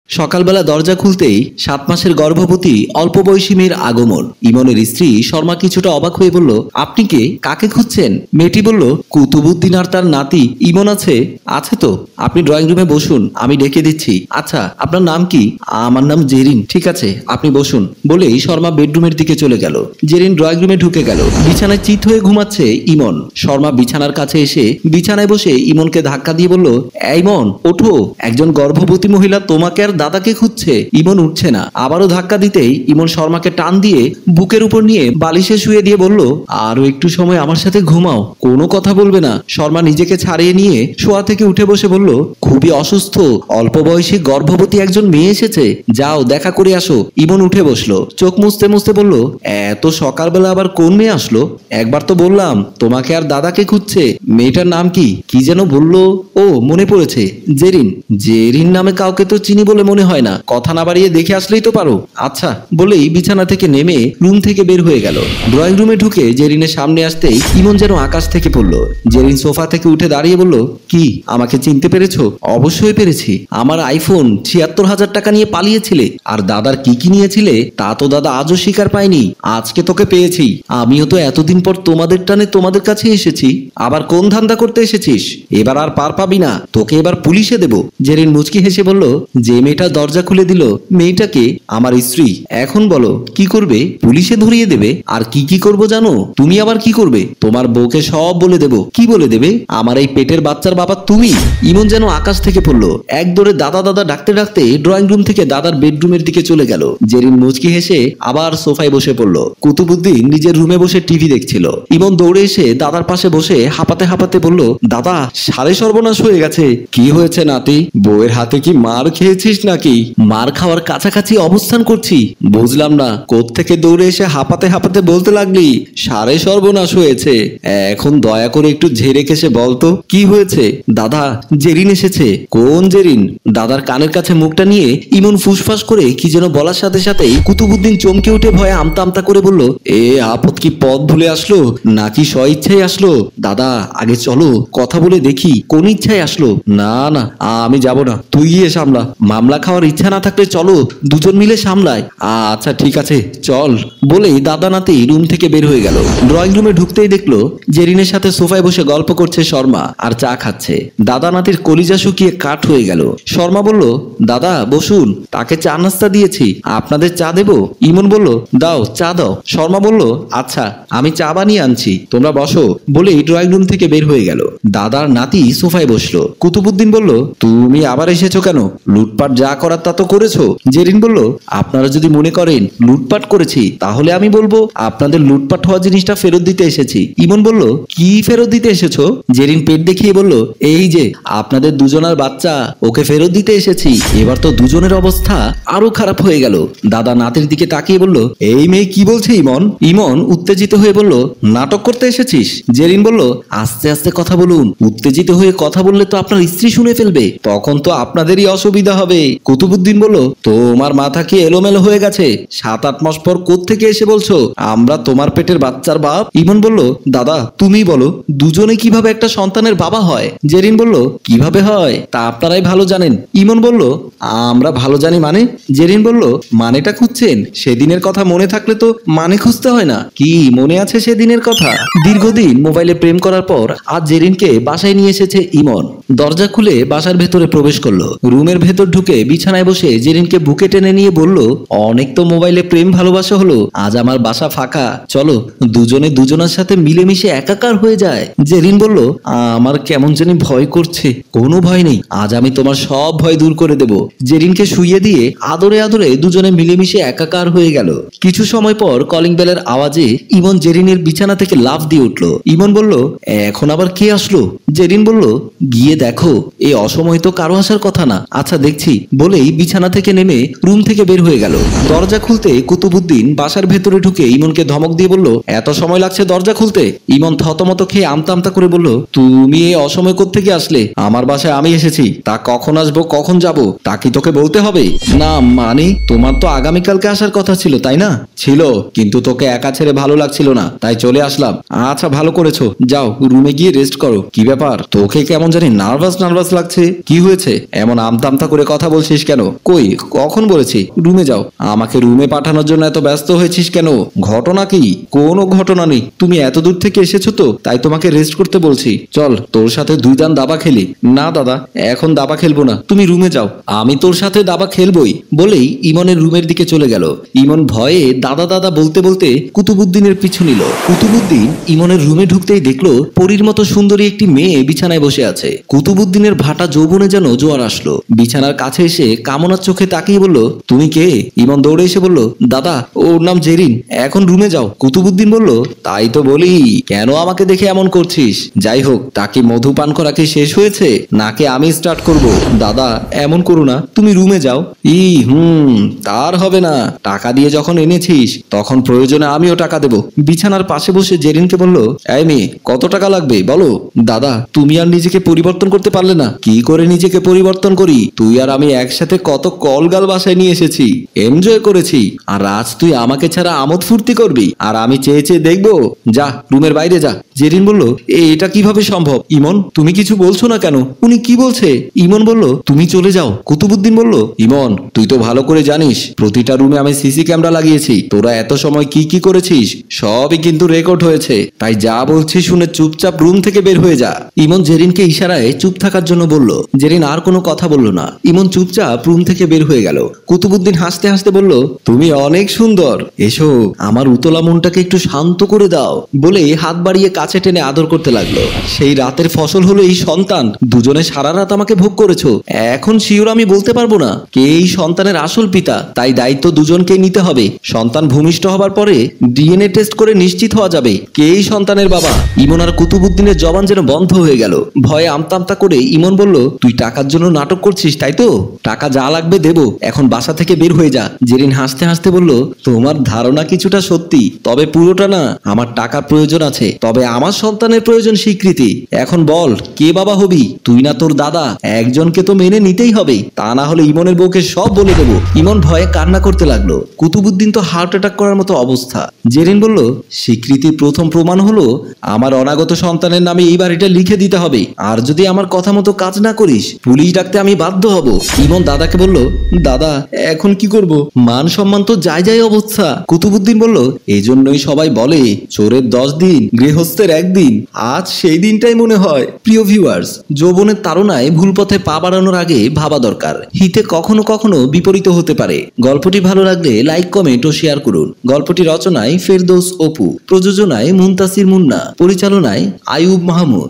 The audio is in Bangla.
সকালবেলা দরজা খুলতেই ৭ মাসের গর্ভবতী অল্প বয়সী মেয়ের আগমন। ইমনের স্ত্রী শর্মা কিছুটা অবাক হয়ে বলল, আপনি কে? কাকে খুঁজছেন? মেয়েটি বলল, কুতুবুদ্দিন আর তার নাতি ইমন আছে। আছে তো, আপনি ড্রয়িং রুমে বসুন, আমি ডেকে দিচ্ছি। আচ্ছা, আপনার নাম কি? আমার নাম জেরিন। ঠিক আছে, আপনি বসুন। বলেই শর্মা বেডরুমের দিকে চলে গেল। জেরিন ড্রয়িং রুমে ঢুকে গেল। বিছানায় চিত হয়ে ঘুমাচ্ছে ইমন। শর্মা বিছানার কাছে এসে বিছানায় বসে ইমনকে ধাক্কা দিয়ে বলল, ইমন ওঠো, একজন গর্ভবতী মহিলা তোমাকে আর দাদাকে খুঁজছে। ইমন উঠছে না। আবারও ধাক্কা দিতেই ইমন শর্মাকে টান দিয়ে বুকের উপর নিয়ে বালিশে শুয়ে দিয়ে বলল, আরো একটু সময় আমার সাথে ঘুমাও, কোনো কথা বলবে না। শর্মা নিজেকে ছাড়িয়ে নিয়ে শোয়া থেকে উঠে বসে বলল, খুবই অসুস্থ, অল্প বয়সী গর্ভবতী একজন মেয়ে এসেছে, যাও দেখা করে আসো। ইমন উঠে বসলো। চোখ মুছতে মুছতে বলল, এত সকালবেলা আবার কোন মেয়ে আসলো? একবার তো বললাম তোমাকে আর দাদাকে খুঁজছে। মেয়েটার নাম কি কি যেন বললো? ও মনে পড়েছে, জেরিন। জেরিন নামে কাউকে তো চিনি বলে মনে হয় না। কথা না বাড়িয়ে দেখে আসলেই তো পারো। আচ্ছা বলেই বিছানা থেকে নেমে রুম থেকে বের হয়ে গেল। ড্রয়িং রুমে ঢুকে জেরিনের সামনে আসতেই ইমন যেন আকাশ থেকে পড়লো। জেরিন সোফা থেকে উঠে দাঁড়িয়ে বলল, কি আমাকে চিনতে পেরেছো? অবশ্যই পেরেছি। আমার আইফোন ৭৬,০০০ টাকা নিয়ে পালিয়েছিলে, আর দাদার কি কি নিয়েছিলে তা তো দাদা আজও স্বীকার পায়নি। আজকে তোকে পেয়েছি। আমিও তো এতদিন পর তোমাদের টানে তোমাদের কাছে এসেছি। আবার কোন ধান্দা করতে এসেছিস? এবার আর পার পাবি না, তোকে এবার পুলিশে দেব। জেরিন মুচকি হেসে বলল, যে মেয়েটা দরজা খুলে দিল মেয়েটাকে আমার স্ত্রী। এখন বলো কি করবে? পুলিশে ধরিয়ে দেবে? আর কি কি করব জানো? তুমি আবার কি করবে? তোমার বউকে সব বলে দেব। কি বলে দেবে? আমার এই পেটের বাচ্চার বাবা তুমি। ইমন যেন আকাশ থেকে পড়লো। এক দৌড়ে দাদা দাদা ডাকতে ডাকতে ড্রয়িং রুম থেকে দাদার বেডরুমের দিকে চলে গেল। জেরিন মুচকি হেসে আবার সোফায় বসে পড়লো। কুতুবুদ্দিন নিজের রুমে বসে টিভি দেখছিল। ইমন দৌড়ে এসে দাদার পাশে বসে হাঁপাতে হাঁপাতে বলল, দাদা সারে সর্বনাশ হয়ে গেছে। কি হয়েছে নাতি? বউয়ের হাতে কি মার খেয়েছিস নাকি? মার খাওয়ার কাছাকাছি অবস্থান করছি। বুঝলাম না, কোত্থেকে দৌড়ে এসে হাঁপাতে হাঁপাতে বলতে লাগলি সারে সর্বনাশ হয়েছে। এখন দয়া করে একটু ঝেড়ে কেসে বলতো কি হয়েছে। দাদা জেরিন এসেছে। কোন জেরিন? দাদার কানের কাছে মুখটা নিয়ে ইমন ফুসফাস করে কি যেন বলার সাথে সাথেই কুতুবুদ্দিন চমকে উঠে ভয়ে আমতা আমতা করে বলল, এ আপদ কি পথ ভুলে আসলো নাকি স্ব ইচ্ছায় আসলো? দাদা আগে চলো কথা বলে দেখি কোন ইচ্ছায় আসলো। না না, আমি যাব না, তুই গিয়ে সামলা। মামলা খাওয়ার ইচ্ছা না থাকলে চলো দুজন মিলে সামলায়। আচ্ছা ঠিক আছে চল। বলেই দাদা নাতি রুম থেকে বের হয়ে গেল। ড্রয়িং রুমে ঢুকতেই দেখলো জেরিনের সাথে সোফায় বসে গল্প করছে শর্মা আর চা খাচ্ছে। দাদা নাতির কলিজা শুকিয়ে কাঠ হয়ে গেল। শর্মা বলল, দাদা বসুন, তাকে চা নাস্তা দিয়েছি, আপনাদের চা দেবো? ইমন বলল, দাও চা দাও। শর্মা বলল, আচ্ছা আমি চা বানিয়ে আনছি, তোমরা বসো। বলেই ড্রয়িং রুম থেকে বের হয়ে গেল। দাদার নাতি সোফায় বসলো। কুতুবুদ্দিন বলল, তুমি আবার এসেছো কেন? লুটপাট যা করার তা তো করেছো। জেরিন বলল, আপনারা যদি মনে করেন লুটপাট করেছি তাহলে আমি বলবো আপনাদের লুটপাট হওয়া জিনিসটা ফেরত দিতে এসেছি। ইমন বলল, কি ফেরত দিতে এসেছো? জেরিন পেট দেখিয়ে বলল, এই যে আপনাদের দুজনার বাচ্চা, ওকে ফেরত দিতে এসেছি। এবার তো দুজনের অবস্থা আরো খারাপ হয়ে গেল। দাদা নাতির দিকে তাকিয়ে বলল, এই মেয়ে কি বলছে ইমন? ইমন উত্তেজিত হয়ে বলল, নাটক করতে এসেছিস? জেরিন বলল, আস্তে আস্তে কথা বলুন, উত্তেজিত হয়ে কথা বললে তো আপনার স্ত্রী শুনে ফেলবে, তখন তো আপনাদেরই অসুবিধা হবে। কুতুবুদ্দিন বলল, তোমার মাথা কি এলোমেলো হয়ে গেছে? ৭-৮ মাস পর কোত্থেকে এসে বলছো আমরা তোমার পেটের বাচ্চার বাপ? ইমন বলল, দাদা তুমি বলো দুজনে কিভাবে একটা সন্তানের বাবা হয়? জেরিন বলল, কিভাবে হয় তা আপনারাই ভালো জানেন। ইমন বলল, আমরা ভালো জানি মানে? জেরিন বলল, মানেটা খুঁজছেন? সেদিনের কথা মনে থাকলে তো মানে খুঁজতে হয় না। কি মনে আছে সেদিনের কথা? দীর্ঘদিন মোবাইলে প্রেম করার পর আজ জেরিনকে বাসায় নিয়ে এসেছে ইমন। দরজা খুলে বাসার ভেতরে প্রবেশ করলো। রুমের ভেতর ঢুকে বিছানায় বসে জেরিনকে বুকে টেনে নিয়ে বলল, অনেক তো মোবাইলে প্রেম ভালোবাসা হলো, আজ আমার বাসা ফাঁকা, চলো দুজনে দুজনের সাথে মিলেমিশে একাকার হয়ে যায়। জেরিন বলল, আমার কেমন জানি ভয় করছে। কোনো ভয় নেই, আজ আমি তোমার সব ভয় দূর করে দেব। জেরিনকে শুইয়ে দিয়ে আদরে আদরে দুজনে মিলেমিশে একাকার হয়ে গেল। কিছু সময় পর কলিং বেলের আওয়াজে ইমন জেরিনের বিছানা থেকে লাফ দিয়ে উঠলো। ইমন বলল, এখন আবার কে আসলো? জেরিন বলল, গিয়ে দেখো, এই অসময় তো কারো আসার কথা না। আচ্ছা দেখছি। বলেই বিছানা থেকে নেমে রুম থেকে বের হয়ে গেল। দরজা খুলতে কুতুবুদ্দিন বাসার ভেতরে ঢুকে ইমনকে ধমক দিয়ে বলল, এত সময় লাগছে দরজা খুলতে? ইমন থতমত খেয়ে আমতা আমতা করে বলল, তুমি এই অসময় কোত্থেকে আসলে? আমার বাসায় আমি এসেছি, তা কখন আসবো কখন যাব তা কি তোকে বলতে হবে? না মানে তোমার তো আগামীকালকে আসার কথা ছিল তাই না? ছিল, কিন্তু তোকে একা ছেড়ে ভালো লাগছিল না তাই চলে আসলাম। আচ্ছা ভালো করেছো, যাও রুমে গিয়ে রেস্ট করো। কি ব্যাপার, তোকে কেমন জানি নার্ভাস নার্ভাস লাগছে, কি হয়েছে? এমন আমতা আমতা করে কথা বলছিস কেন? কই, কখন বলেছি রুমে যাও? আমাকে রুমে পাঠানোর জন্য এত ব্যস্ত হয়েছিস কেন? ঘটনা কি? কোনো ঘটনা নেই। তুমি এত দূর থেকে এসেছো তো, তাই তোমাকে রেস্ট করতে বলছি। চল, তোর সাথে 2 দান দাবা খেলি। না দাদা, এখন দাবা খেলবো না, তুমি রুমে যাও। আমি তোর সাথে দাবা খেলবই বলেই ইমনের রুমের দিকে চলে গেল। ইমন ভয়ে দাদা দাদা বলতে বলতে কুতুবুদ্দিনের পিছু নিল। কুতুবুদ্দিন ইমনের রুমে ঢুকতেই দেখলো পরীর মতো সুন্দরী একটি মেয়ে বিছানায় বসে আছে। কুতুবুদ্দিনের ভাটা যৌবনে যেন জোয়ার আসলো। বিছানার কাছে এসে কামনার চোখে তাকিয়ে বলল, তুমি কে? ইমন দৌড়ে এসে বলল, দাদা, ওর নাম জেরিন, এখন রুমে যাও। কুতুবুদ্দিন বলল, তাই তো বলি, কেন আমাকে দেখে এমন করছিস? যাই হোক, তাকে মধু পান করা কি শেষ হয়েছে, নাকি আমি স্টার্ট করব? দাদা, এমন করো না, তুমি রুমে যাও। তার হবে না, টাকা দিয়ে যখন এনেছিস তখন প্রয়োজনে আমিও টাকা দেব। বিছানার পাশে বসে জেরিনকে বলল, এই মেয়ে, কত টাকা লাগবে বলো? দাদা, তুমি আর নিজেকে পরিবর্তন করতে পারলে না? কি করে নিজেকে পরিবর্তন করি? তুই আর আমি একসাথে কত কলগাল বাসায় নিয়ে এসেছি, এনজয় করেছি, আর আজ তুই আমাকে ছাড়া আমোদ ফুর্তি করবি আর আমি চেয়ে চেয়ে দেখবো? যা, রুমের বাইরে যা। জেরিন বলল, এটা কিভাবে সম্ভব? ইমন, তুমি কিছু বলছো না কেন? উনি কি বলছে? ইমন বলল, তুমি চলে যাও। কুতুবুদ্দিন বলল, ইমন, তুই তো ভালো করে জানিস প্রতিটা রুমে আমি সিসি ক্যামেরা লাগিয়েছি। তোরা এত সময় কি কি করেছিস সবই কিন্তু রেকর্ড হয়েছে। তাই যা বলছি শুনে চুপচাপ রুম থেকে বের হয়ে যা। ইমন জেরিনকে ইশারায় চুপ থাকার জন্য বলল। জেরিন আর কোনো কথা বলল না। ইমন চুপচাপ রুম থেকে বের হয়ে গেল। কুতুবুদ্দিন হাসতে হাসতে বলল, তুমি অনেক সুন্দর, এসো, আমার উতলা মনটাকে একটু শান্ত করে দাও বলে হাত বাড়িয়ে কাছে টেনে আদর করতে লাগলো। সেই রাতের ফসল হলো এই সন্তান। দুজনে সারা রাত আমাকে ভোগ করেছো। এখন শিওর আমি বলতে পারবো না কে এই সন্তানের আসল পিতা, তাই দায়িত্ব দুজনকেই নিতে হবে। সন্তান ভূমিষ্ঠ হবার পরে ডিএনএ টেস্ট করে নিশ্চিত হওয়া যাবে কে এই সন্তানের বাবা। ইমন আর কুতুবুদ্দিনের জবান যেন বন্ধ হয়ে গেল। ভয়ে আমতা আমতা করে ইমন বলল, তুই টাকার জন্য নাটক করছিস তাই তো? টাকা যা লাগবে দেবো, এখন বাসা থেকে বের হয়ে যা। জেরিন হাসতে হাসতে বলল, তোমার ধারণা কিছুটা সত্যি, তবে পুরোটা না। আমার টাকার প্রয়োজন আছে, তবে আমার সন্তানের প্রয়োজন স্বীকৃতি। এখন বল, কে বাবা হবি? তুই না তোর দাদা? একজনকে তো মেনে নিতেই হবে, তা না হলে ইমনের বউকে সব বলে দেবো। ইমন ভয়ে কান্না করতে লাগলো। কুতুবুদ্দিন তো হার্ট অ্যাটাক করার মতো অবস্থা। জেরিন বলল, স্বীকৃতির প্রথম প্রমাণ হলো আমার অনাগত সন্তানের নামে এই বাড়িটা লিখে দিতে হবে, আর যদি আমার কথা মতো কাজ না করিস পুলিশ ডাকতে আমি বাধ্য হব। ইমন দাদাকে বলল, দাদা, এখন কি করব? মান সম্মান তো যায় যায় অবস্থা। কুতুবুদ্দিন বলল, এজন্যই সবাই বলে চোরের 10 দিন গৃহস্থের 1 দিন। আজ সেই দিনটাই মনে হয়। প্রিয় ভিউয়ার্স, যৌবনের তাড়নায় ভুল পথে পা বাড়ানোর আগে ভাবা দরকার। হিতে কখনো কখনো বিপরীত হতে পারে। গল্পটি ভালো লাগলে লাইক, কমেন্ট ও শেয়ার করুন। গল্পটি রচনায় ফেরদৌস অপু, প্রযোজনায় মুনতাসির মুন্না, পরিচালনায় আইয়ুব মাহমুদ।